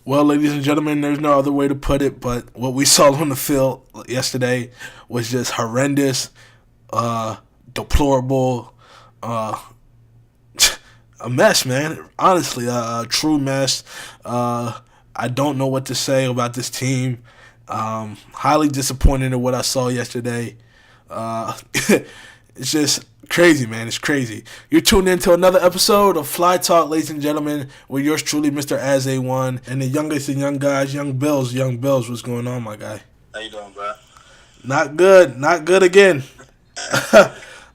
Well, ladies and gentlemen, there's no other way to put it, but what we saw on the field yesterday was just horrendous, uh, deplorable, uh, a mess, man. Honestly, a true mess. I don't know what to say about this team. Highly disappointed in what I saw yesterday. It's just crazy, man. It's crazy. You're tuned into another episode of Fly Talk, ladies and gentlemen, with yours truly, Mr. As A1, and the youngest and young guys, Young Bills. Young Bills, what's going on, my guy? How you doing, bro? Not good. Not good again.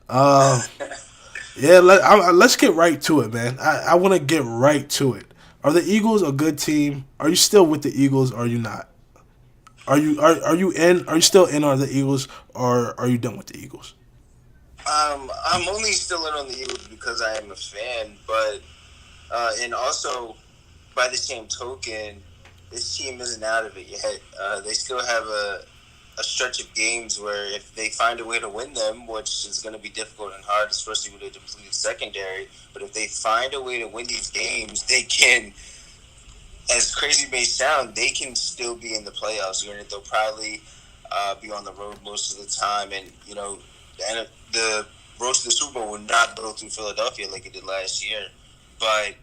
uh, yeah, let's get right to it, man. I want to get right to it. Are the Eagles a good team? Are you still with the Eagles or are you not? Are you in? Are you still in on the Eagles or are you done with the Eagles? I'm only still in on the Eagles because I am a fan, but and also by the same token, this team isn't out of it yet. They still have a stretch of games where if they find a way to win them, which is going to be difficult and hard, especially with a depleted secondary, but if they find a way to win these games, they can. As crazy as it may sound, they can still be in the playoffs. Granted, they'll probably be on the road most of the time, and the road to the Super Bowl will not go through Philadelphia like it did last year. But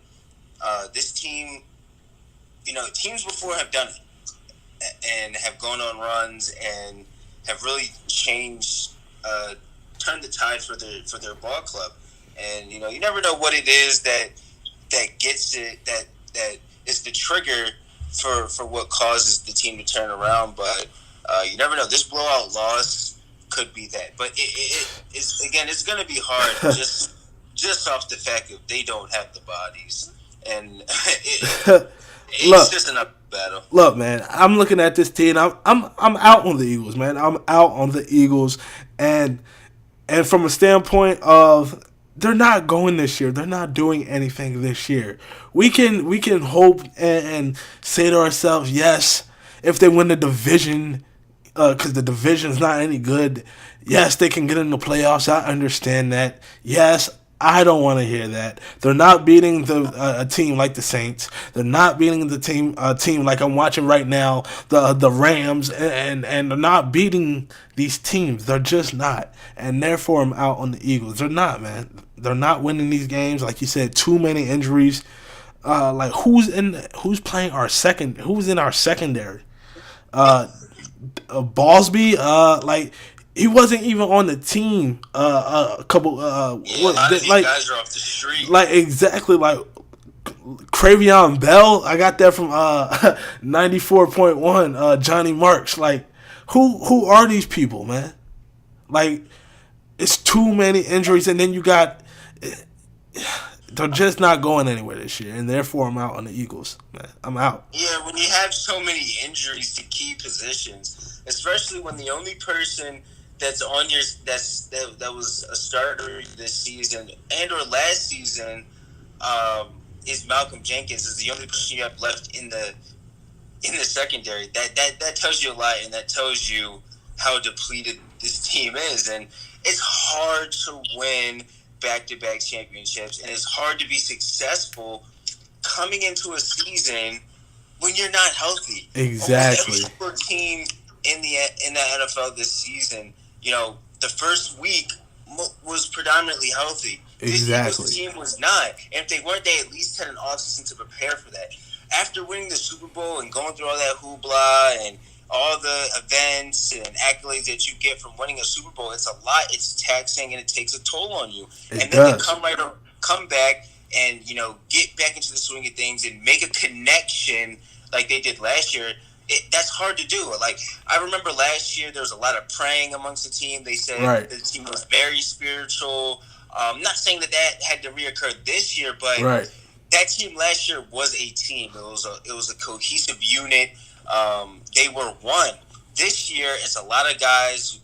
this team, teams before have done it and have gone on runs and have really changed, turned the tide for their ball club. And you never know what it is that gets it that is the trigger for what causes the team to turn around. But you never know. This blowout loss could be that. But it's again, it's going to be hard just off the fact that they don't have the bodies, and it's Look, just an uphill battle. look, man. I'm looking at this team. I'm out on the Eagles, man. I'm out on the Eagles, and from a standpoint of they're not going this year. They're not doing anything this year. We can hope and say to ourselves, yes, if they win the division, because the division is not any good. Yes, they can get in the playoffs. I understand that. Yes, I don't want to hear that. They're not beating a team like the Saints. They're not beating the team like I'm watching right now, the Rams, and they're not beating these teams. They're just not, and therefore I'm out on the Eagles. They're not, man. They're not winning these games. Like you said, too many injuries. Like who's playing our second? Who's in our secondary? Uh, Ballsby, like he wasn't even on the team. A couple, Yeah, a lot of these guys are off the street. like exactly like Cravion Bell. I got that from 94.1. Johnny Marks. Like who are these people, man? Like it's too many injuries, and then you got they're just not going anywhere this year, and therefore I'm out on the Eagles. Man, I'm out. Yeah, when you have so many injuries to key positions, especially when the only person that's on your that was a starter this season and or last season um, is Malcolm Jenkins is the only person you have left in the secondary. That tells you a lot, and that tells you how depleted this team is, and it's hard to win back-to-back championships, and it's hard to be successful coming into a season when you're not healthy. Almost every Exactly. single team in the NFL this season, the first week was predominantly healthy. This Eagles Exactly. team was not, and if they weren't, they at least had an offseason to prepare for that. After winning the Super Bowl and going through all that hoopla and all the events and accolades that you get from winning a Super Bowl, it's a lot. It's taxing and it takes a toll on you. It And then to does. come back and get back into the swing of things and make a connection like they did last year. That's hard to do. Like I remember last year, there was a lot of praying amongst the team. They said Right. the team was very spiritual. Not saying that had to reoccur this year, but Right. that team last year was a team. It was a cohesive unit. They were one. This year, it's a lot of guys.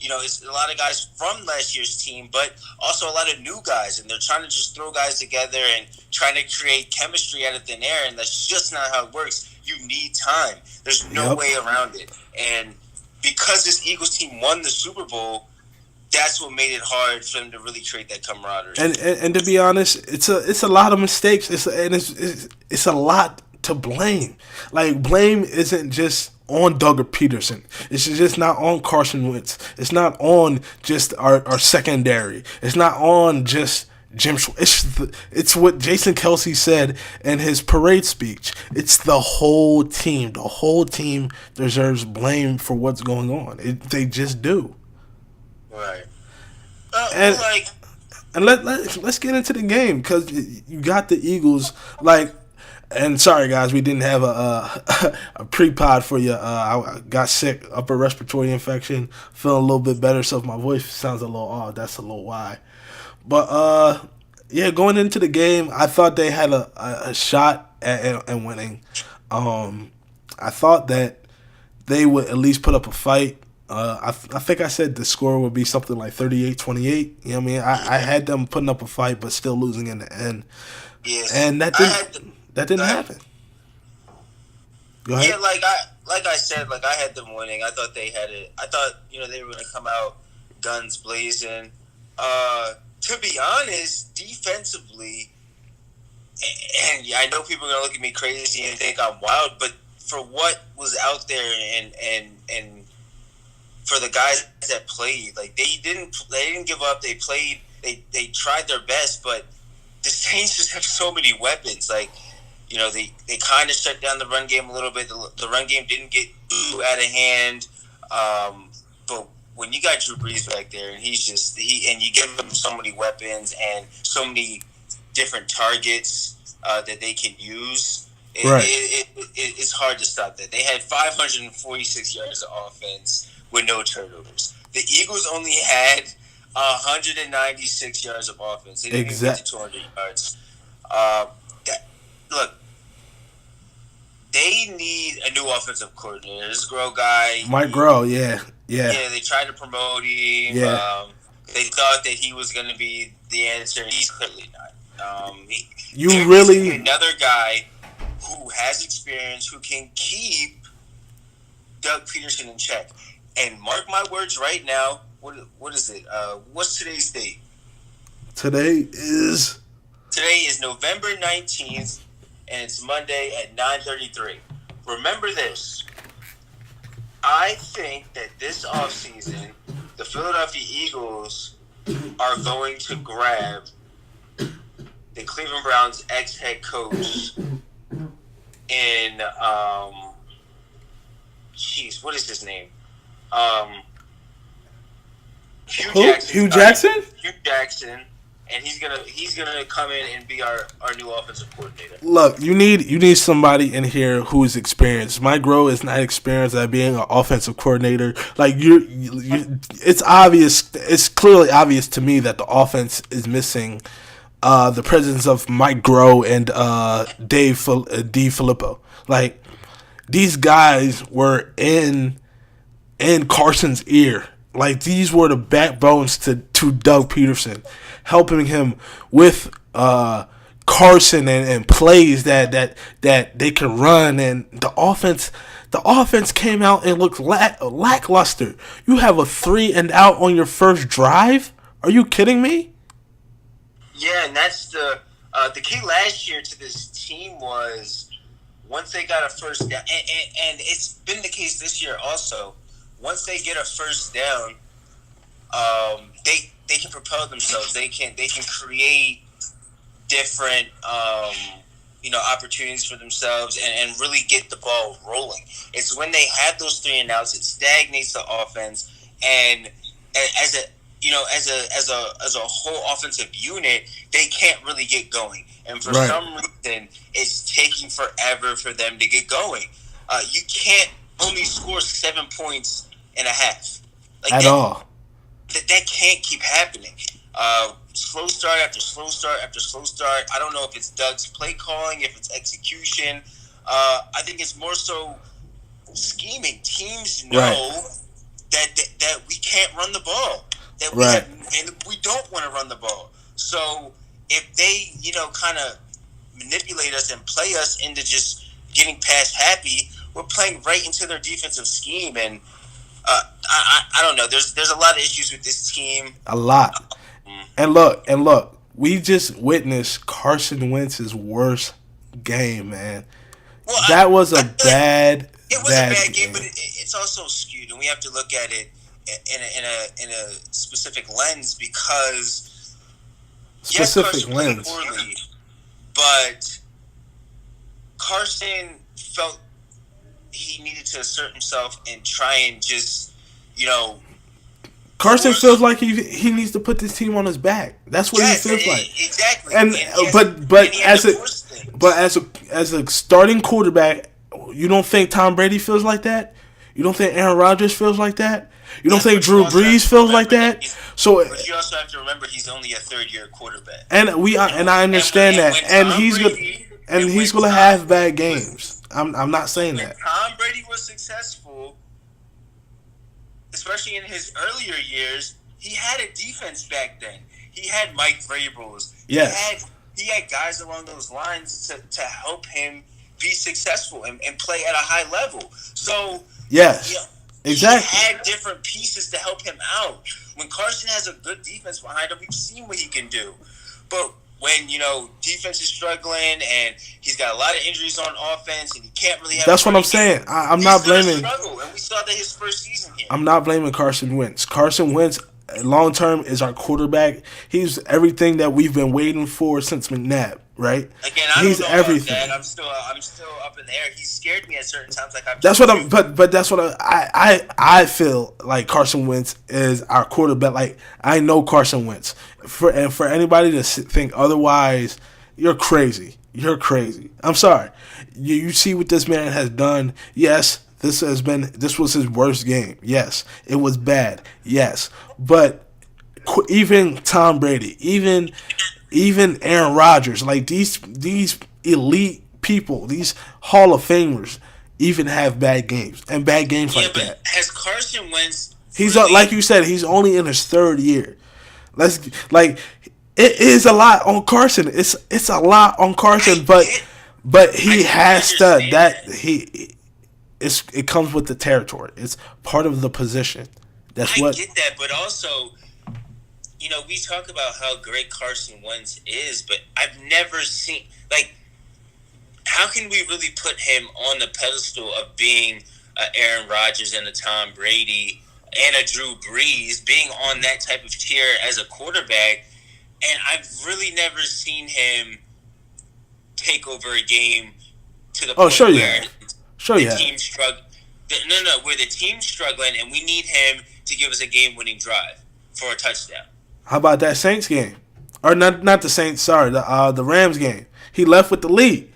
It's a lot of guys from last year's team, but also a lot of new guys, and they're trying to just throw guys together and trying to create chemistry out of thin air, and that's just not how it works. You need time. There's no Yep. way around it, and because this Eagles team won the Super Bowl, that's what made it hard for them to really create that camaraderie. And to be honest, it's a lot of mistakes. It's a lot to blame. Like, blame isn't just on Doug Peterson. It's just not on Carson Wentz. It's not on just our secondary. It's not on just Jim. It's what Jason Kelsey said in his parade speech. It's the whole team. The whole team deserves blame for what's going on. They just do. Right. And Like, and let's get into the game, because you got the Eagles, like. And sorry, guys, we didn't have a pre-pod for you. I got sick, upper respiratory infection, feeling a little bit better, so if my voice sounds a little odd, that's a little why. But yeah, going into the game, I thought they had a shot at winning. I thought that they would at least put up a fight. I think I said the score would be something like 38-28. You know what I mean? I had them putting up a fight, but still losing in the end. yes. And that didn't happen. Go ahead. Yeah, like I said, like I had them winning. I thought they had it. I thought they were going to come out guns blazing. To be honest, defensively, and I know people are going to look at me crazy and think I'm wild, but for what was out there and for the guys that played, like they didn't give up. They played. They tried their best, but the Saints just have so many weapons. Like, they kind of shut down the run game a little bit. The run game didn't get too out of hand. But when you got Drew Brees back there, and and you give him so many weapons and so many different targets that they can use, it's hard to stop that. They had 546 yards of offense with no turnovers. The Eagles only had 196 yards of offense. They didn't even get to 200 yards. Look, they need a new offensive coordinator. This Groh guy, Mike Groh, yeah. They tried to promote him. Yeah. They thought that he was going to be the answer. He's clearly not. He's another guy who has experience, who can keep Doug Peterson in check. And mark my words right now. What is it? What's today's date? Today is November 19th, and it's Monday at 9:33. Remember this. I think that this offseason, the Philadelphia Eagles are going to grab the Cleveland Browns ex-head coach in, what is his name? Hugh Jackson? Hugh Jackson, and he's gonna come in and be our new offensive coordinator. Look, you need somebody in here who is experienced. Mike Groh is not experienced at being an offensive coordinator. Like it's obvious. It's clearly obvious to me that the offense is missing the presence of Mike Groh and Dave Filippo. Like, these guys were in Carson's ear. Like, these were the backbones to Doug Peterson, helping him with Carson and plays that they can run. And the offense came out and looked lackluster. You have a 3-and-out on your first drive? Are you kidding me? Yeah, and that's the key last year to this team was once they got a first down, and it's been the case this year also. Once they get a first down, they can propel themselves. They can create different opportunities for themselves and really get the ball rolling. It's when they have those 3-and-outs, it stagnates the offense, and as a whole offensive unit, they can't really get going. And for some reason, it's taking forever for them to get going. You can't only score 7 points and a half. At all. That can't keep happening. Slow start after slow start after slow start. I don't know if it's Doug's play calling, if it's execution. I think it's more so scheming. Teams know that we can't run the ball. That and we don't want to run the ball. So if they, kind of manipulate us and play us into just getting past happy, we're playing right into their defensive scheme. And I don't know. There's a lot of issues with this team. A lot. And look, we just witnessed Carson Wentz's worst game, man. Well, That was I a feel like it was a bad bad game, but game. it's also skewed, and we have to look at it in a specific lens because yes, Specific Carson played lens. poorly, but Carson felt he needed to assert himself and try and just, you know, Carson force. feels like he needs to put this team on his back. That's what he Yes, feels like. exactly, And and he has, but and he had to as a force but things. as a starting quarterback, you don't think Tom Brady feels like that? You don't think Aaron Rodgers feels like that? You don't Yes, think but you Drew also have Brees to feels like remember that that? So but you also have to remember he's only a third-year quarterback, and I understand and that, when Tom and and when he's gonna Tom have bad Brady games. I'm not saying when that. Tom Brady was successful, especially in his earlier years, he had a defense back then. He had Mike Vrabels. Yes. He had guys along those lines to help him be successful and play at a high level. So, you know, Yes. he Exactly. had different pieces to help him out. When Carson has a good defense behind him, we've seen what he can do. But when, defense is struggling and he's got a lot of injuries on offense and he can't really have a That's what I'm running game, saying. I'm he's not going to blaming. struggle. And we saw that his first season here. I'm not blaming Carson Wentz. Carson Wentz, long term, is our quarterback. He's everything that we've been waiting for since McNabb. Right? Again, I He's don't know everything. about that. I'm still up in the air. He scared me at certain times, like I've That's told what you. I'm. But that's what I feel like Carson Wentz is our quarterback. Like I know Carson Wentz. For anybody to think otherwise, you're crazy. You're crazy. I'm sorry. You see what this man has done. Yes, this was his worst game. Yes, it was bad. Yes, but even Tom Brady, even Aaron Rodgers, like these elite people, these Hall of Famers, even have bad games and bad games Yeah, like but that. has Carson Wentz He's like really? you said, he's only in his third year. Let's like it is a lot on Carson. It's a lot on Carson, I get. but I he totally has to understand that that. it comes with the territory. It's part of the position. That's I what. get that, but also, we talk about how great Carson Wentz is, but I've never seen like how can we really put him on the pedestal of being Aaron Rodgers and a Tom Brady and a Drew Brees, being on that type of tier as a quarterback? And I've really never seen him take over a game to the Oh, point sure you where have. Sure the you have. team strugg. No, where the team's struggling and we need him to give us a game-winning drive for a touchdown. How about that Saints game? Or not the Saints. Sorry, the Rams game. He left with the lead.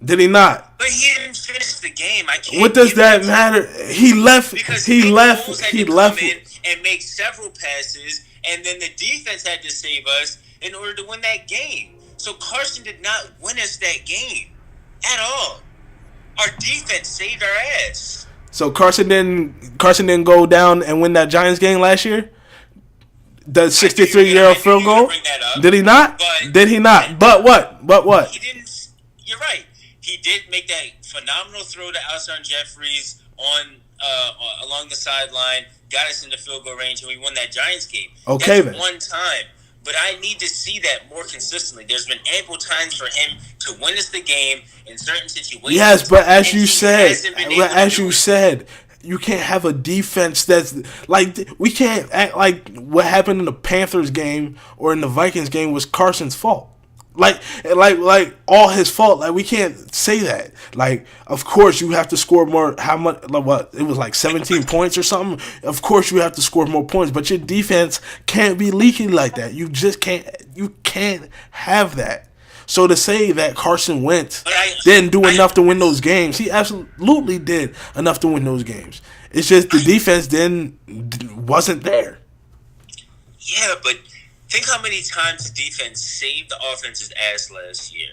Did he not? But he didn't finish the game. I What can't does give that him matter? He left. because He Nick Foles left. had He to come left. in and make several passes, and then the defense had to save us in order to win that game. So Carson did not win us that game at all. Our defense saved our ass. So Carson didn't go down and win that Giants game last year. The I knew you were 63-year gonna field goal. bring that up, Did he not? but Did he not? But what? But he what? didn't. You're right. He did make that phenomenal throw to Alshon Jeffries on along the sideline, got us into field goal range, and we won that Giants game. Okay, That's then. one time. But I need to see that more consistently. There's been ample times for him to win us the game in certain situations. Yes, but as and you he said, hasn't been able to as do you it. said, you can't have a defense that's like we can't act like what happened in the Panthers game or in the Vikings game was Carson's fault. Like all his fault. Like we can't say that. Like of course you have to score more. How much? Like what? It was like 17 points or something. Of course you have to score more points, but your defense can't be leaky like that. You just can't. You can't have that. So to say that Carson Wentz didn't do enough to win those games, he absolutely did enough to win those games. It's just the defense wasn't there. Yeah, but think how many times the defense saved the offense's ass last year.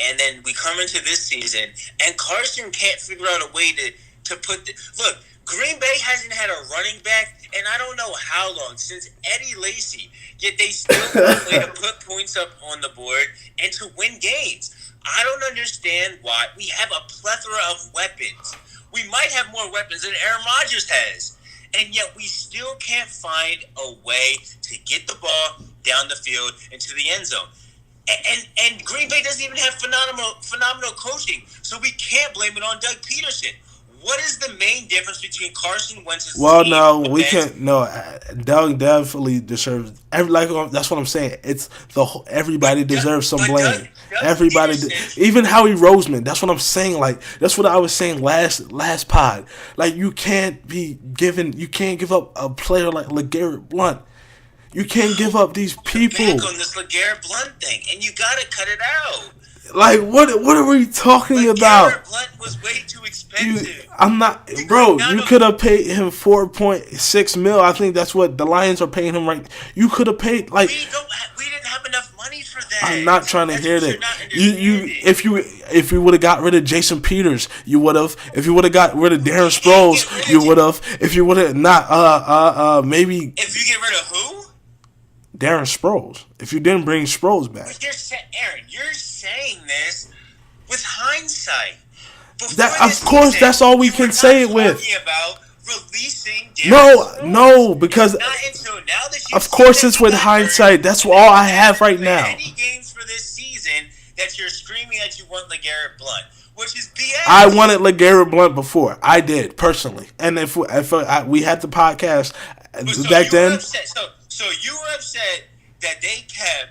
And then we come into this season, and Carson can't figure out a way to put the... Look, Green Bay hasn't had a running back, and I don't know how long, since Eddie Lacy. Yet they still find a way to put points up on the board and to win games. I don't understand why. We have a plethora of weapons. We might have more weapons than Aaron Rodgers has. And yet we still can't find a way to get the ball down the field into the end zone. And Green Bay doesn't even have phenomenal coaching, so we can't blame it on Doug Peterson. What is the main difference between Carson Wentz's Well, team no, we offense? can't. No, Doug definitely deserves. That's what I'm saying. It's everybody deserves some But blame. Doug Everybody, Peterson, even Howie Roseman. That's what I'm saying. Like that's what I was saying last pod. Like you can't be given. You can't give up a player like LeGarrette Blount. You can't give up these people. back on this LeGarrette Blount thing, and you gotta cut it out. Like what are we talking about? LeGarrette Blount was way too You, expensive. I'm not, We could bro. not You have. could have paid him 4.6 mil. I think that's what the Lions are paying him right. You could have paid like. We didn't have enough money for that. I'm not trying to That's hear what that. you're not You understanding. if you would have got rid of Jason Peters, you would have. If you would have got rid of Darren You can't get Sproles, rid you of would have. If you would have not maybe If you get rid of who? Darren Sproles. If you didn't bring Sproles back, But Aaron, you're saying this with hindsight. Before that this of course season, that's all we you were can say it not with. talking about releasing Darren Sproles. No, because Not until now that you of see course that it's he with got hindsight. hurt, That's and all that I you have haven't right played now. any games for this season that you're screaming that you want LeGarrette Blount, which is BS. I wanted LeGarrette Blount before. I did personally, and if we had the podcast So back you were then. upset. So you were upset that they kept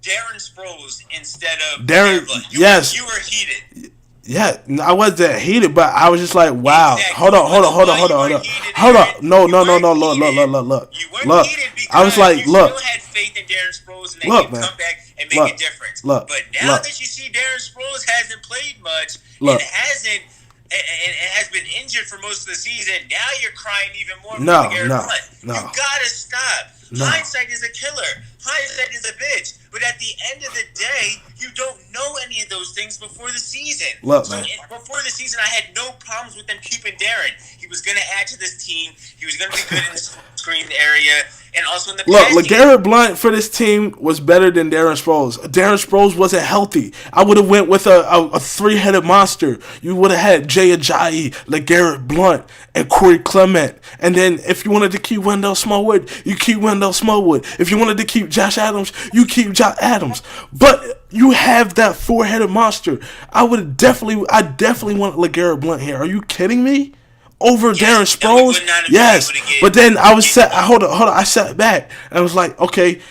Darren Sproles instead of Darren, LeGarrette Blount. yes, You were heated. yeah, I wasn't heated, but I was just like, wow. Exactly. Hold on, You wanna know why you weren't heated, Aaron? No, You no, no, weren't no, look, look, heated. look, look, You weren't look. heated I was because like, you still look, had faith in Darren Sproles and that look, he'd man, come back and make look, a difference. look, But now look, that you see Darren Sproles hasn't played much look. and has been injured for most of the season, now you're crying even more No, for Garrett no, Blount. no. You gotta stop. No. Hindsight is a killer. Hindsight is a bitch. But at the end of the day, you don't know any of those things before the season. Look, so man. before the season, I had no problems with them keeping Darren. He was going to add to this team. He was going to be good in the screen area and also in the Look, passing. LeGarrette Blount for this team was better than Darren Sproles. Darren Sproles wasn't healthy. I would have went with a three-headed monster. You would have had Jay Ajayi, LeGarrette Blount, and Corey Clement. And then if you wanted to keep Wendell Smallwood, you keep Wendell Smallwood. If you wanted to keep Josh Adams, you keep Josh Adams. But you have that four-headed monster. I definitely want LeGarrette Blount here. Are you kidding me? Over Darren Sproles? Yes. But then I was set. Hold on. I sat back and I was like, okay,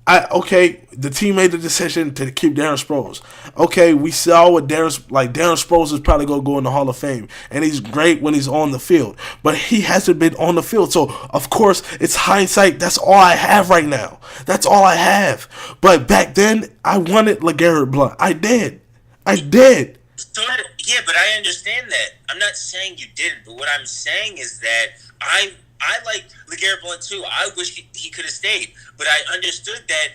the team made the decision to keep Darren Sproles. Okay, we saw what Darren Sproles is probably gonna go in the Hall of Fame, and he's great when he's on the field, but he hasn't been on the field. So of course it's hindsight. That's all I have right now. That's all I have. But back then I wanted LeGarrette Blount. I did. Yeah, but I understand that. I'm not saying you didn't, but what I'm saying is that I like LeGarrette Blount too. I wish he could have stayed, but I understood that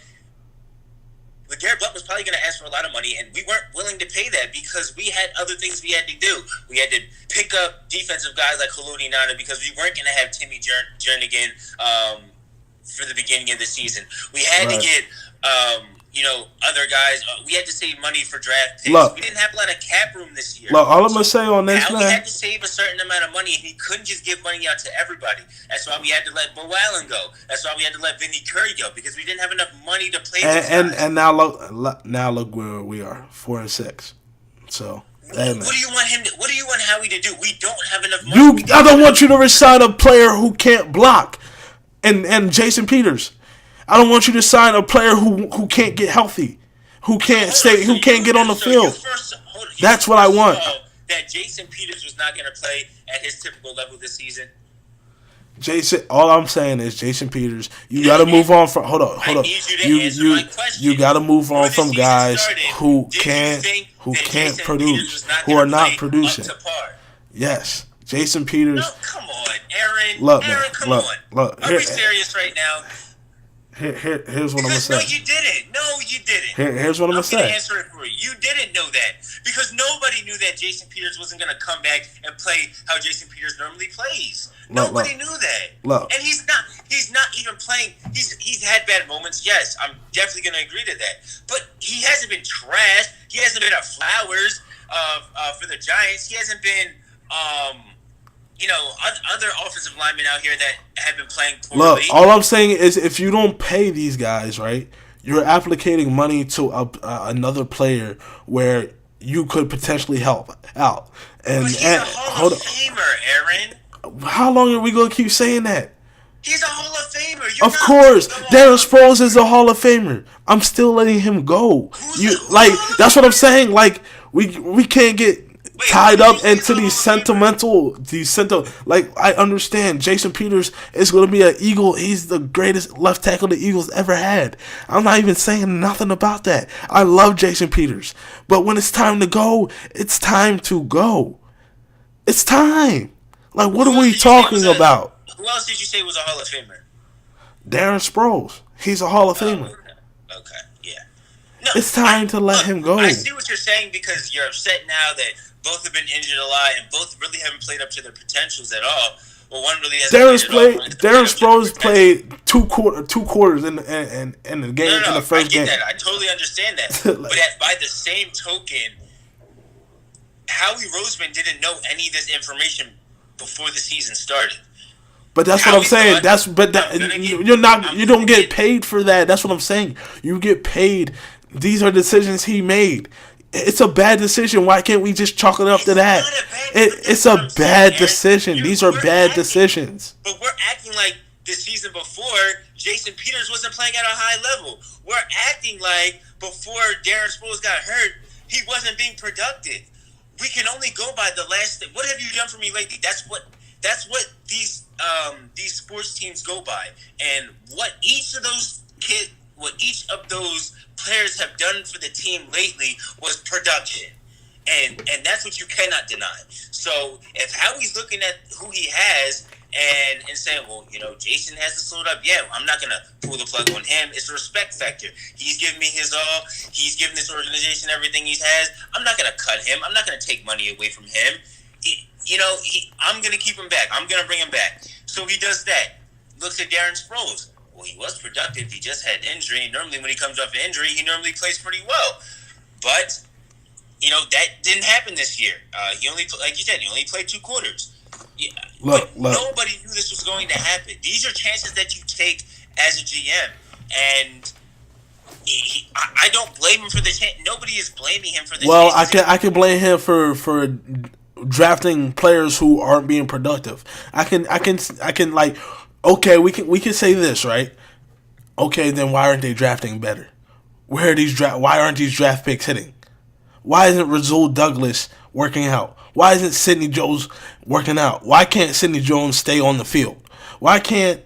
LeGarrette Blount was probably going to ask for a lot of money, and we weren't willing to pay that because we had other things we had to do. We had to pick up defensive guys like Haloti Nana because we weren't going to have Timmy Jernigan for the beginning of the season. We had to get other guys. We had to save money for draft picks. Look, we didn't have a lot of cap room this year. Look, all I'm going to say on this, now man. we had to save a certain amount of money, and he couldn't just give money out to everybody. That's why we had to let Bo Allen go. That's why we had to let Vinny Curry go, because we didn't have enough money to play those guys. And now look where we are, 4-6. So. Hey, what do you want him to? What do you want Howie to do? We don't have enough money. I don't want you to resign a player who can't block, and Jason Peters. I don't want you to sign a player who can't get healthy, who can't get on the field. That's what I want. That Jason Peters was not going to play at his typical level this season. All I'm saying is Jason Peters. You got to move on from. Hold on. I need you to answer my question. You got to move on from guys who can't produce, who are not producing. Yes, Jason Peters. No, come on, Aaron. Look, Aaron, man. come on. Look. Are we serious right now? Here's what I'm gonna say. No, you didn't. Here's what I'm gonna say. I'm gonna answer it for you. You didn't know that because nobody knew that Jason Peters wasn't gonna come back and play how Jason Peters normally plays. Nobody knew that. And he's not even playing. He's had bad moments. Yes, I'm definitely gonna agree to that. But he hasn't been trash. He hasn't been at Flowers for the Giants. He hasn't been other offensive linemen out here that have been playing poorly. Look, all I'm saying is if you don't pay these guys, right, you're applicating money to another player where you could potentially help out. But he's And a Hall of hold on, Famer, Aaron. how long are we gonna keep saying that? He's a Hall of Famer. You're Of not course, letting go Darren of him. Sproles is a Hall of Famer. I'm still letting him go. Who's That's what I'm saying. Like we can't get Wait, tied who did you up say is into a Hall of these sentimental. Like I understand, Jason Peters is going to be an Eagle. He's the greatest left tackle the Eagles ever had. I'm not even saying nothing about that. I love Jason Peters, but when it's time to go, it's time to go. It's time. Like what Who are else we did you say talking was a- about? Who else did you say was a Hall of Famer? Darren Sproles. He's a Hall of Oh, Famer. okay, yeah. No, It's time to let him go. I see what you're saying because you're upset now that both have been injured a lot and both really haven't played up to their potentials at all. Well, one really hasn't Darren Sproles played two quarters in the game No, in the I first get game. that. I totally understand that. Like- But by the same token, Howie Roseman didn't know any of this information before the season started. But that's what I'm Howie saying. thought, You don't get paid for that. That's what I'm saying. You get paid. These are decisions he made. It's a bad decision. Why can't we just chalk it up to that? It's a bad decision. These are bad decisions. But we're acting like the season before, Jason Peters wasn't playing at a high level. We're acting like before Darren Sproles got hurt, he wasn't being productive. We can only go by the last. What have you done for me lately? That's what these sports teams go by, and what each of those players have done for the team lately was production, and that's what you cannot deny. So if Howie's looking at who he has and saying, well, Jason hasn't slowed up yet, I'm not gonna pull the plug on him. It's a respect factor. He's giving me his all. He's giving this organization everything he has. I'm not gonna cut him. I'm not gonna take money away from him. I'm gonna keep him back. I'm gonna bring him back. So he does that. Looks at Darren Sproles. Well, he was productive. He just had injury. Normally, when he comes off injury, he normally plays pretty well. But that didn't happen this year. He only, like you said, he only played 2 quarters. Yeah, Look. Nobody knew this was going to happen. These are chances that you take as a GM, and I don't blame him for the chance. Nobody is blaming him for the. Well, I can blame him for drafting players who aren't being productive. I can like, okay, we can say this, right? Okay, then why aren't they drafting better? Why aren't these draft picks hitting? Why isn't Rasul Douglas working out? Why isn't Sidney Jones working out? Why can't Sidney Jones stay on the field? Why can't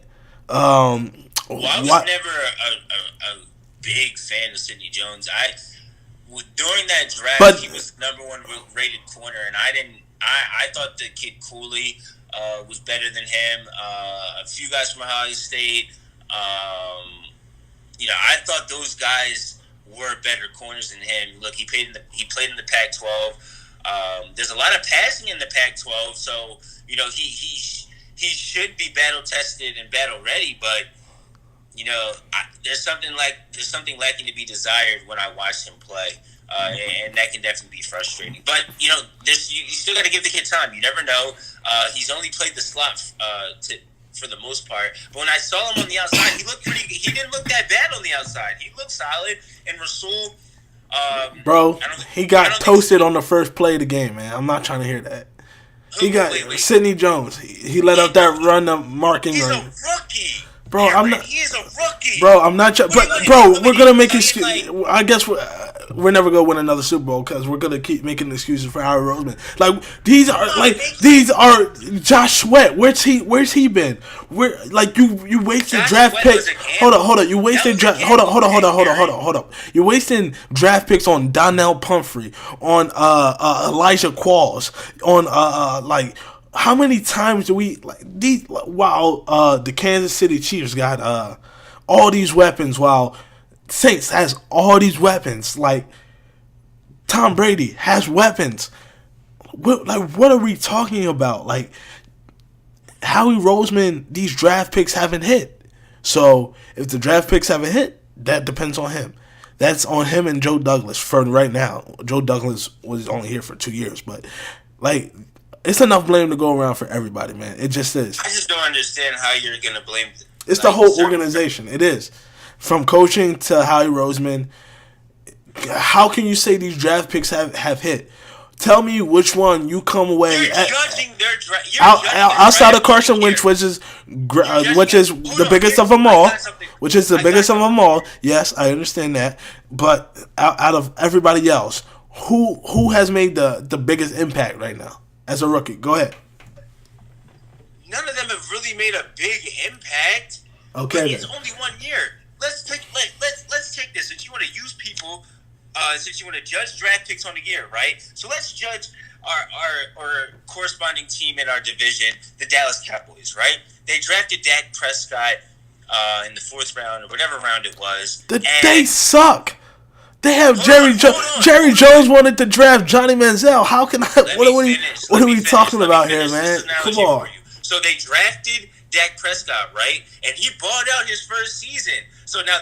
I was never a big fan of Sidney Jones. During that draft, he was number 1 rated corner, and I thought the kid Cooley was better than him. A few guys from Ohio State. I thought those guys were better corners than him. Look, he played in the Pac-12. There's a lot of passing in the Pac-12, so he should be battle tested and battle ready. But there's something lacking to be desired when I watch him play, and that can definitely be frustrating. But you still got to give the kid time. You never know. He's only played the slot for the most part. But when I saw him on the outside, he looked pretty. He didn't look that bad on the outside. He looked solid. And Rasul, bro, he got toasted on the first play of the game, man. I'm not trying to hear that. He got Sidney Jones. He let up that run, the marking he's run. a rookie. Bro, Aaron, he is a rookie. Bro, I'm not. We're gonna make excuses. I guess we're never gonna win another Super Bowl because we're gonna keep making excuses for Howie Roseman. Like these are Josh Sweat. Where's he been? You wasted draft picks. Hold on. You wasted draft. Hold on. You wasting draft picks on Donnell Pumphrey, on Elijah Qualls, on How many times do we while the Kansas City Chiefs got all these weapons, while Saints has all these weapons, like Tom Brady has weapons. What are we talking about? Like Howie Roseman, these draft picks haven't hit. So if the draft picks haven't hit, that depends on him. That's on him and Joe Douglas for right now. Joe Douglas was only here for 2 years, but it's enough blame to go around for everybody, man. It just is. I just don't understand how you're going to blame. It's the whole organization. It is. from coaching to Howie Roseman. How can you say these draft picks have hit? Tell me which one you come away You're judging their draft. outside of Carson Wentz, which is the biggest of them all. Which is the biggest of them all. Yes, I understand that. But out of everybody else, who has made the biggest impact right now as a rookie? Go ahead. None of them have really made a big impact. Okay, but it's only 1 year. Let's take this. Since you want to use people, since you want to judge draft picks on a year, right? So let's judge our corresponding team in our division, the Dallas Cowboys, right? They drafted Dak Prescott in the 4th round or whatever round it was. They suck. They have Jerry Jones wanted to draft Johnny Manziel. How can I? What are we talking about here, man? Come on. So they drafted Dak Prescott, right? And he balled out his first season. So now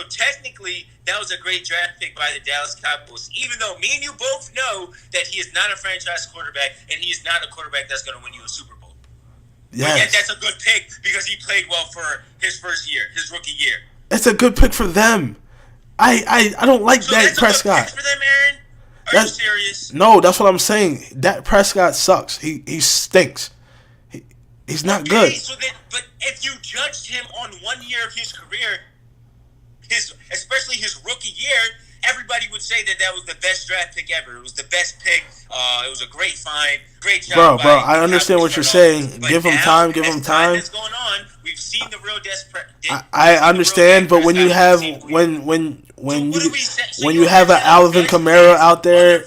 technically that was a great draft pick by the Dallas Cowboys. Even though me and you both know that he is not a franchise quarterback and he is not a quarterback that's going to win you a Super Bowl. Yes. But yet that's a good pick because he played well for his first year, his rookie year. It's a good pick for them. I don't like Dak Prescott. That's a good pick for them, Aaron? Are you serious? No, that's what I'm saying. Dak Prescott sucks. He stinks. He's not good. But if you judged him on 1 year of his career, especially his rookie year, everybody would say that was the best draft pick ever. It was the best pick. It was a great find. Great job. Bro, I understand what you're saying. Give him time. Give him time. That's going on. We've seen the real I understand, but when you have when you have an Alvin Kamara out there,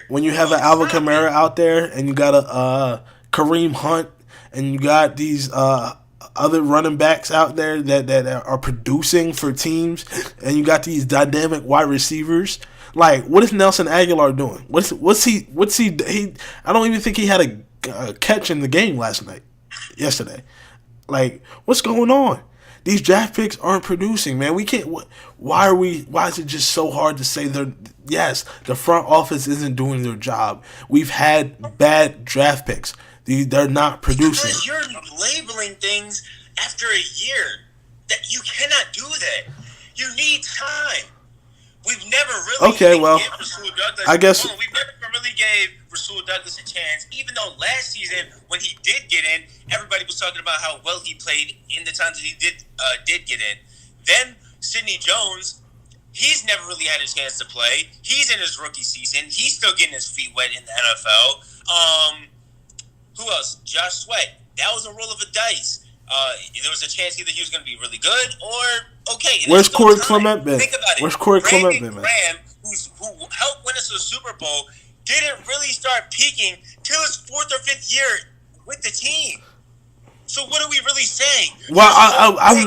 when you have an Alvin Kamara out there, and you got a Kareem Hunt, and you got these other running backs out there that are producing for teams, and you got these dynamic wide receivers. Like, what is Nelson Aguilar doing? What's he? I don't even think he had a catch in the game yesterday. Like, what's going on? These draft picks aren't producing, man. We can't. Why is it just so hard to say yes, the front office isn't doing their job. We've had bad draft picks. They're not producing. Because you're labeling things after a year. That you cannot do that. You need time. We've never really gave Rasul Douglas. We've never really gave Rasul Douglas a chance. Even though last season, when he did get in, everybody was talking about how well he played in the times that he did get in. Then Sidney Jones, he's never really had a chance to play. He's in his rookie season. He's still getting his feet wet in the NFL. Who else? Josh Sweat. That was a roll of the dice. There was a chance either he was going to be really good or okay. Where's Corey Clement been? Think about it. Where's Corey Clement been, man? Graham, who helped win us a Super Bowl, didn't really start peaking till his 4th or 5th year with the team. So what are we really saying? Well,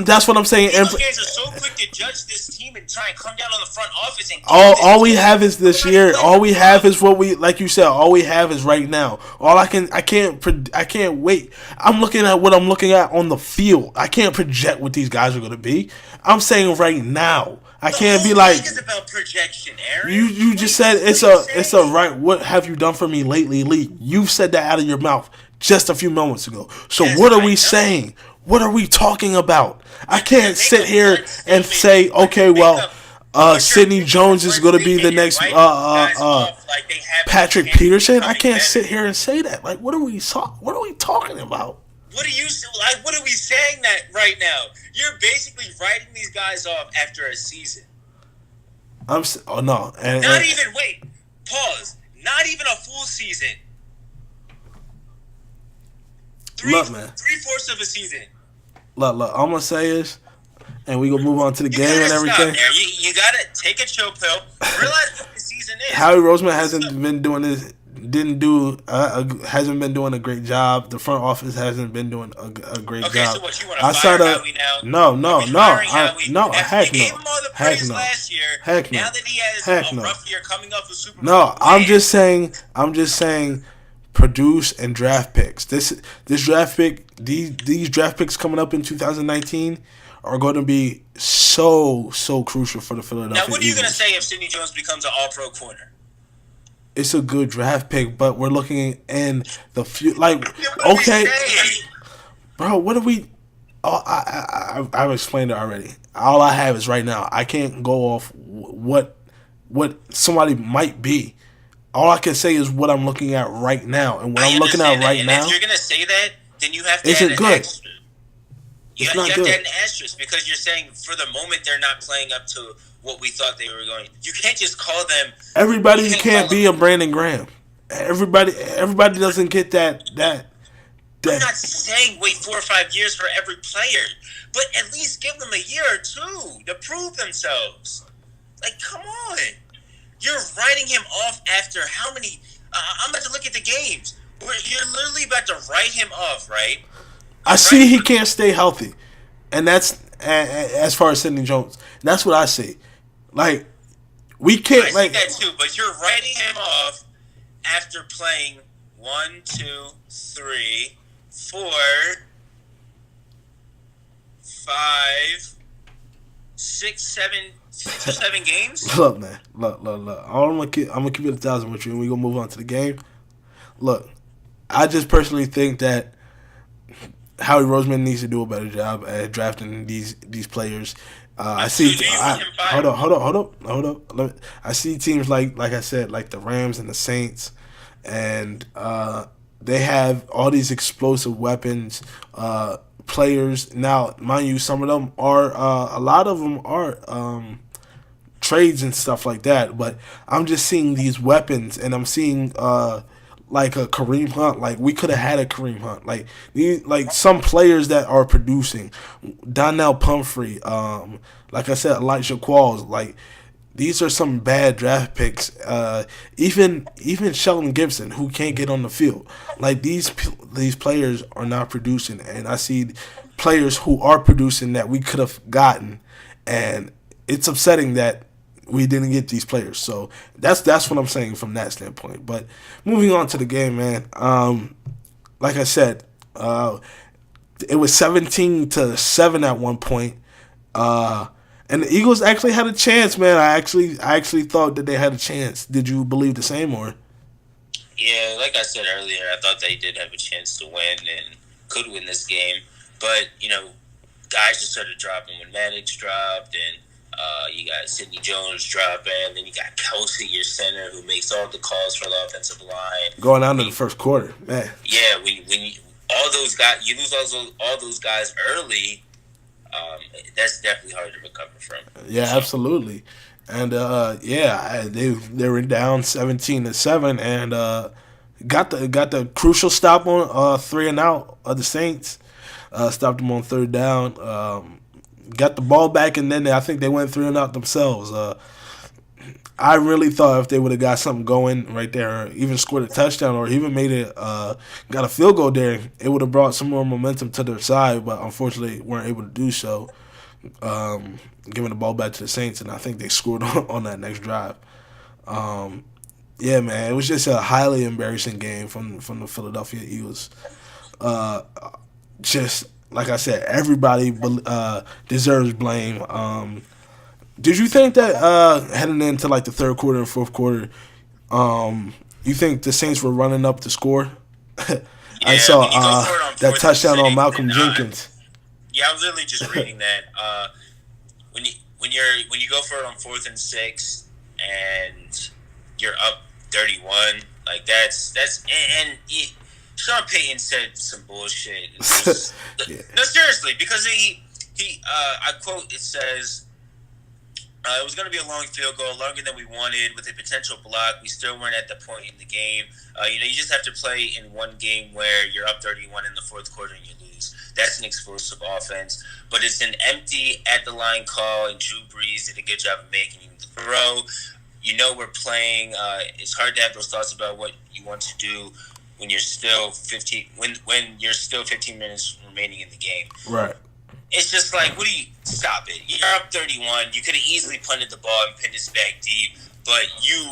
that's what I'm saying. Eagles fans are so quick to judge this team and try and come down on the front office and all we have is this year. All we have is like you said. All we have is right now. I can't wait. I'm looking at what I'm looking at on the field. I can't project what these guys are going to be. I'm saying right now. I can't be like. It's about projection, Aaron. You just said it's a right. What have you done for me lately, Lee? You've said that out of your mouth just a few moments ago. So what are we saying? What are we talking about? I can't sit here and say, okay, well, Sidney Jones is going to be the next Patrick Peterson. I can't sit here and say that. Like, what are we talking about? What are we saying that right now? You're basically writing these guys off after a season. Pause. Not even a full season. Look, man. 3/4 of a season. Look. All I'm gonna say is, and we gonna move on to the game and everything. You gotta take a chill pill. Realize what the season is. Howie Roseman hasn't been doing this. Hasn't been doing a great job. The front office hasn't been doing a great job. Okay, so what, you want to fire Howie now? No. Heck no. Gave him all the praise last year. Heck no. Now that he has a rough year coming off the Super Bowl. No, I'm just saying, produce and draft picks. This draft pick, these draft picks coming up in 2019 are going to be so crucial for the Philadelphia Eagles. Now, what are you going to say if Sidney Jones becomes an All-Pro corner? It's a good draft pick, but we're looking in the future. Like, okay, bro, what are we? Oh, I've explained it already. All I have is right now. I can't go off what somebody might be. All I can say is what I'm looking at right now, and what I I'm looking at understand that, right and if now you're gonna say that, then you have to add isn't an good. extra. You, It's you not have to add good. an asterisk because you're saying for the moment they're not playing up to what we thought they were going. You can't just call them. You Everybody can't call can't them. be a Brandon Graham. Everybody doesn't get I'm that. not saying wait 4 or 5 years for every player, but at least give them a year or two to prove themselves. Like, come on. You're writing him off after how many? I'm about to look at the games. You're literally about to write him off, right? I You're see writing. he can't stay healthy, and that's as far as Sidney Jones. That's what I see. Like we I can't see like that too, but you're writing him off after playing 1, 2, 3, 4, 5, 6 or 7 games. look, man, look. I'm gonna keep it 1,000 with you, and we gonna move on to the game. Look, I just personally think that Howie Roseman needs to do a better job at drafting these players. I So see. do you want him Hold fired? up, hold up. I see teams like I said, like the Rams and the Saints, and they have all these explosive weapons, players. Now, mind you, some of them are, a lot of them are trades and stuff like that. But I'm just seeing these weapons, and I'm seeing like a Kareem Hunt. Like we could have had a Kareem Hunt. Like some players that are producing. Donnell Pumphrey. Like I said, Elijah Qualls. Like these are some bad draft picks. Even Sheldon Gibson, who can't get on the field. Like these players are not producing, and I see players who are producing that we could have gotten, and it's upsetting that we didn't get these players. So that's what I'm saying from that standpoint. But moving on to the game, man. Like I said, it was 17-7 at one point. And the Eagles actually had a chance, man. I actually thought that they had a chance. Did you believe the same, or? Yeah, like I said earlier, I thought they did have a chance to win and could win this game. But, guys just started dropping when Maddox dropped, and you got Sidney Jones dropping, then you got Kelsey, your center, who makes all the calls for the offensive line. Going out in the first quarter, man. Yeah, when you, all those guys, you lose all those guys early. That's definitely hard to recover from. Yeah, So, absolutely. And they were down 17-7, and got the crucial stop on 3-and-out of the Saints. Stopped them on third down. Got the ball back, and then I think they went 3-and-out themselves. I really thought if they would have got something going right there, or even scored a touchdown, or even made it, got a field goal there, it would have brought some more momentum to their side. But unfortunately, weren't able to do so. Giving the ball back to the Saints, and I think they scored on that next drive. Yeah, man, it was just a highly embarrassing game from the Philadelphia Eagles. Just like I said, everybody deserves blame. Did you think that heading into like the third quarter and fourth quarter, you think the Saints were running up the score? I yeah, saw when you go for it on that fourth touchdown and on 6, Malcolm and, Jenkins. yeah, I was literally just reading that. When you go for it on 4th and 6 and you're up 31, like that's Sean Payton said some bullshit. Yeah. No, seriously, because he I quote, it says, it was going to be a long field goal, longer than we wanted, with a potential block. We still weren't at the point in the game. You just have to play in one game where you're up 31 in the fourth quarter and you lose. That's an explosive offense. But it's an empty at-the-line call, and Drew Brees did a good job of making the throw. We're playing. It's hard to have those thoughts about what you want to do when you're still 15 minutes remaining in the game. Right. It's just like, stop it. You're up 31. You could have easily punted the ball and pinned us back deep, but you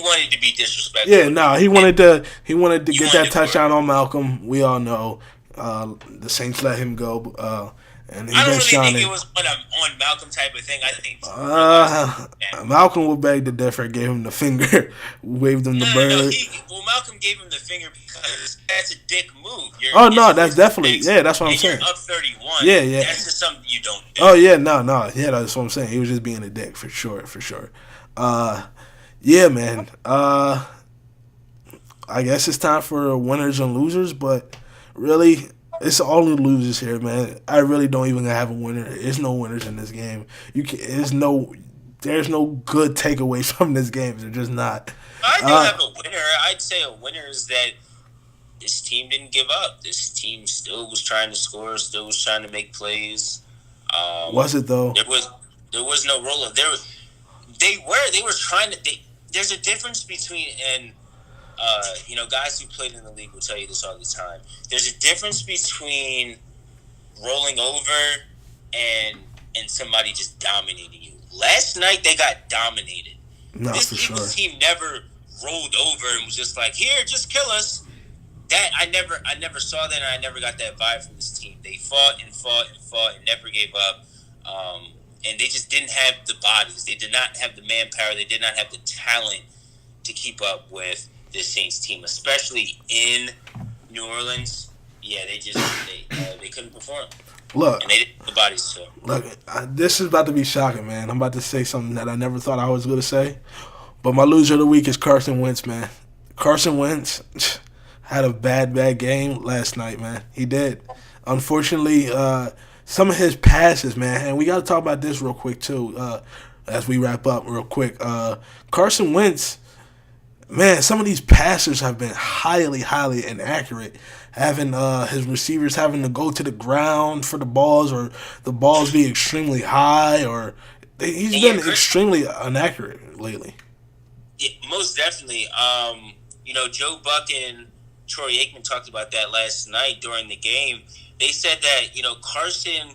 wanted to be disrespectful. Yeah, no, he wanted to get that touchdown on Malcolm. We all know the Saints let him go, and he's I been don't really think it shining. was on Malcolm type of thing. I think realistically, Uh, Malcolm will beg to differ. Gave him the finger, waved him the no. bird. Malcolm gave him the finger because that's a dick move. Oh You're no, that's supposed to definitely fix, yeah. That's what I'm and you're saying. up 31. Yeah, yeah. That's just something you don't do. Oh yeah, no, yeah. That's what I'm saying. He was just being a dick for sure, for sure. Uh, yeah, man. I guess it's time for winners and losers, but really, it's all the losers here, man. I really don't even have a winner. There's no winners in this game. There's no good takeaways from this game. They're just not. I do Uh, have a winner. I'd say a winner is that this team didn't give up. This team still was trying to score, still was trying to make plays. was it though? There was no roll up. They were trying to. There's a difference between guys who played in the league will tell you this all the time. There's a difference between rolling over and somebody just dominating you. Last night they got dominated. No, This for Eagles sure. team never rolled over and was just like, "Here, just kill us." That I never saw that, and I never got that vibe from this team. They fought and fought and fought and never gave up. And they just didn't have the bodies. They did not have the manpower. They did not have the talent to keep up with this Saints team, especially in New Orleans. Yeah, they couldn't perform, Look, and they didn't have the bodies to. look. This is about to be shocking, man. I'm about to say something that I never thought I was going to say. But my loser of the week is Carson Wentz, man. Carson Wentz had a bad game last night, man. He did. Unfortunately, some of his passes, man, and we got to talk about this real quick, too, as we wrap up real quick. Carson Wentz, man, some of these passers have been highly inaccurate. Having his receivers having to go to the ground for the balls, or the balls be extremely high, or he's And been Chris, extremely inaccurate lately. yeah, most definitely. Joe Buck and Troy Aikman talked about that last night during the game. They said that Carson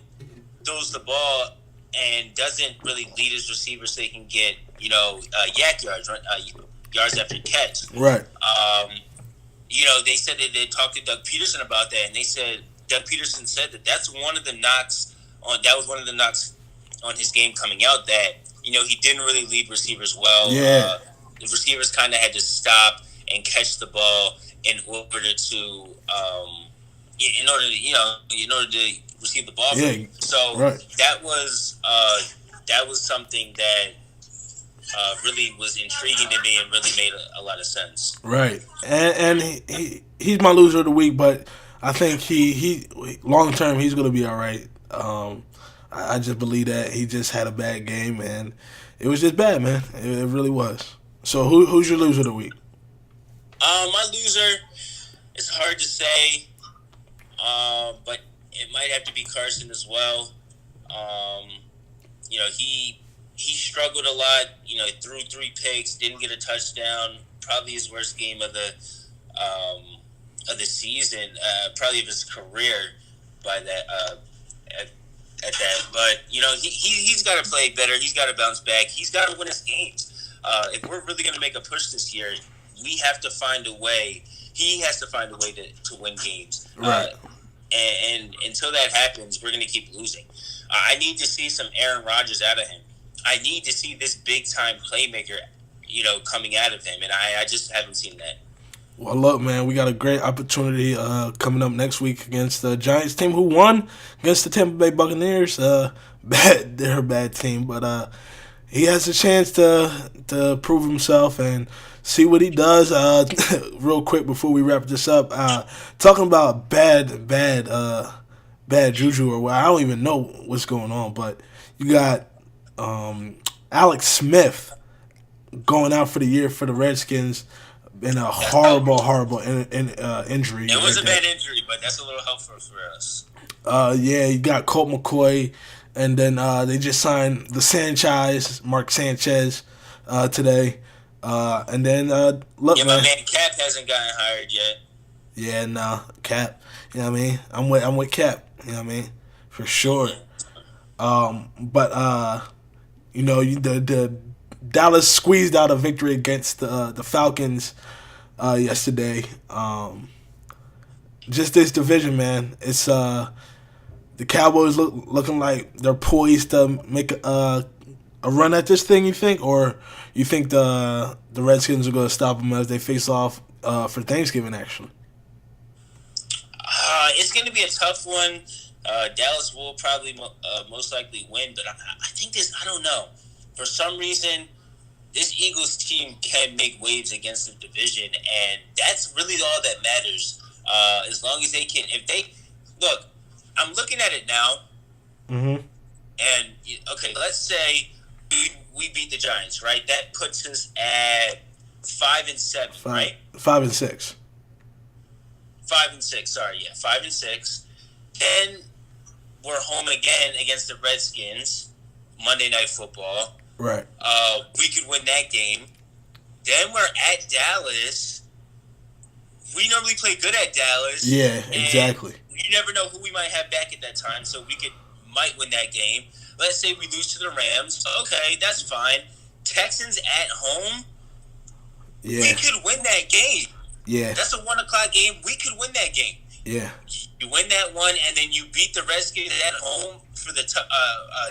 throws the ball and doesn't really lead his receivers so they can get yak yards, right? Yards after catch. Right. They said that they talked to Doug Peterson about that, and they said Doug Peterson said that that's one of the knocks on that was one of the knocks on his game coming out, that he didn't really lead receivers well. Yeah. The receivers kind of had to stop and catch the ball in order to receive the ball. Yeah. So Right. that was something that really was intriguing to me and really made a lot of sense. Right, and he's my loser of the week, but I think he long term he's gonna be all right. I just believe that he just had a bad game, and it was just bad, man. It really was. So who's your loser of the week? My loser, it's hard to say, but it might have to be Carson as well. He struggled a lot. He threw 3 picks, didn't get a touchdown. Probably his worst game of the season, probably of his career. By that, at that, but he's got to play better. He's got to bounce back. He's got to win his games. If we're really going to make a push this year, we have to find a way. He has to find a way to win games. Right. And until that happens, we're going to keep losing. I need to see some Aaron Rodgers out of him. I need to see this big-time playmaker, coming out of him, and I just haven't seen that. Well, look, man, we got a great opportunity coming up next week against the Giants team, who won against the Tampa Bay Buccaneers. They're a bad team, but he has a chance to prove himself and see what he does. Real quick before we wrap this up, talking about bad juju, or I don't even know what's going on, but you got Alex Smith going out for the year for the Redskins in a horrible injury. It was a bad injury, but that's a little helpful for us. Yeah, you got Colt McCoy, and then they just signed Mark Sanchez, today. And then look, Yeah, man. my man Cap hasn't gotten hired yet. Yeah, nah, Cap. You know what I mean? I'm with Cap. You know what I mean? For sure. But the Dallas squeezed out a victory against the Falcons yesterday. Just this division, man. It's the Cowboys looking like they're poised to make a run at this thing. You think, or you think the Redskins are going to stop them as they face off for Thanksgiving? Actually, it's going to be a tough one. Dallas will probably most likely win, but I think this. I don't know. For some reason, this Eagles team can make waves against the division, and that's really all that matters. As long as they can, if they look, I'm looking at it now, and okay, let's say we beat the Giants, right? That puts us at 5-7, right? 5-6. 5-6. Sorry, yeah, 5-6. Then we're home again against the Redskins, Monday Night Football. Right. We could win that game. Then we're at Dallas. We normally play good at Dallas. Yeah, exactly. You never know who we might have back at that time, so we might win that game. Let's say we lose to the Rams. Okay, that's fine. Texans at home. Yeah. We could win that game. Yeah. That's a 1:00 game. We could win that game. Yeah. You win that one, and then you beat the Redskins at home for the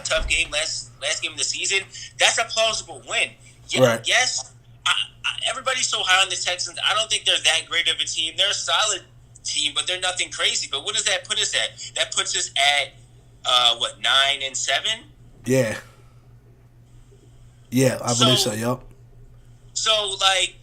tough game, last game of the season. That's a plausible win. Yeah, right. Yes, everybody's so high on the Texans. I don't think they're that great of a team. They're a solid team, but they're nothing crazy. But what does that put us at? That puts us at 9-7? Yeah. Yeah, I believe so. Yep. So like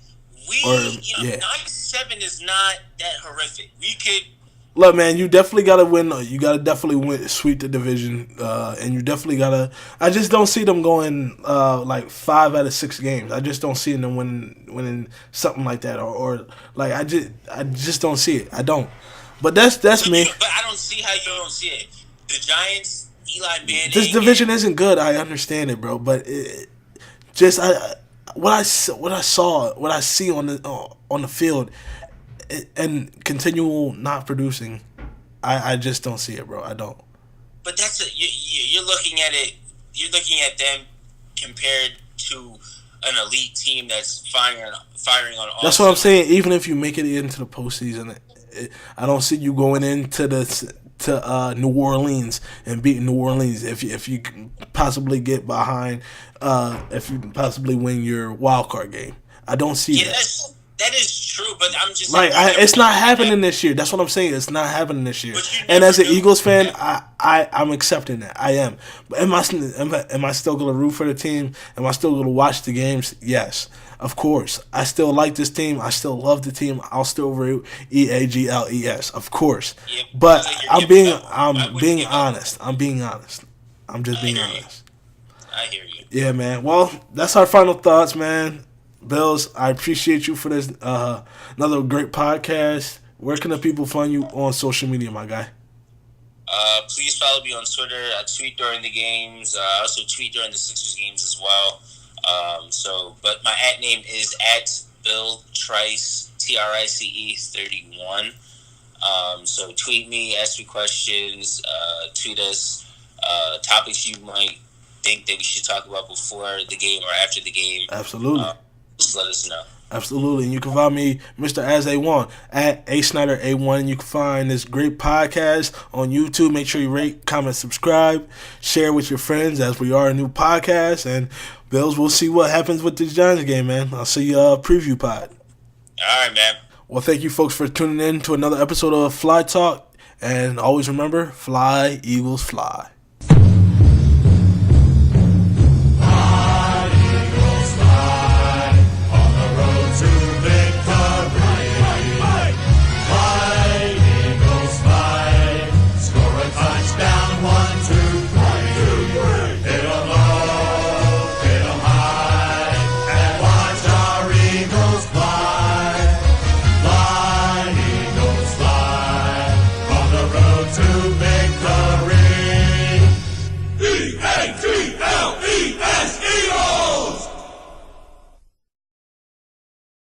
9-7 is not that horrific. We could. Look, man, you definitely gotta win. You gotta definitely win, sweep the division, and you definitely gotta. I just don't see them going like 5 out of 6 games. I just don't see them winning something like that, or like I just don't see it. I don't. But that's me. But I don't see how you don't see it. The Giants, Eli Manning. This division isn't good. I understand it, bro. But what I see on the field. And continual not producing, I just don't see it, bro. I don't. But you're looking at it. You're looking at them compared to an elite team that's firing on all. That's what I'm saying. Even if you make it into the postseason, I don't see you going into New Orleans and beating New Orleans if you possibly get behind, if you possibly win your wild card game. I don't see that. That is true, but I'm just like it's not happening this year. That's what I'm saying. It's not happening this year. And as an Eagles fan, I'm accepting that. I am. But am I still gonna root for the team? Am I still gonna watch the games? Yes, of course. I still like this team. I still love the team. I'll still root EAGLES, of course. Yeah, but I'm being honest. I'm just being honest. I hear you. Yeah, man. Well, that's our final thoughts, man. Bills, I appreciate you for this another great podcast. Where can the people find you on social media, my guy? Please follow me on Twitter. I tweet during the games. I also tweet during the Sixers games as well. But my @ name is @BillTrice, TRICE 31. So tweet me, ask me questions, tweet us topics you might think that we should talk about before the game or after the game. Absolutely. Just let us know. Absolutely. And you can find me, Mr. As A1, at A Snyder A1. And you can find this great podcast on YouTube. Make sure you rate, comment, subscribe, share with your friends as we are a new podcast. And Bills, we'll see what happens with this Giants game, man. I'll see you preview pod. All right, man. Well, thank you, folks, for tuning in to another episode of Phly Talk. And always remember, fly, Eagles, fly.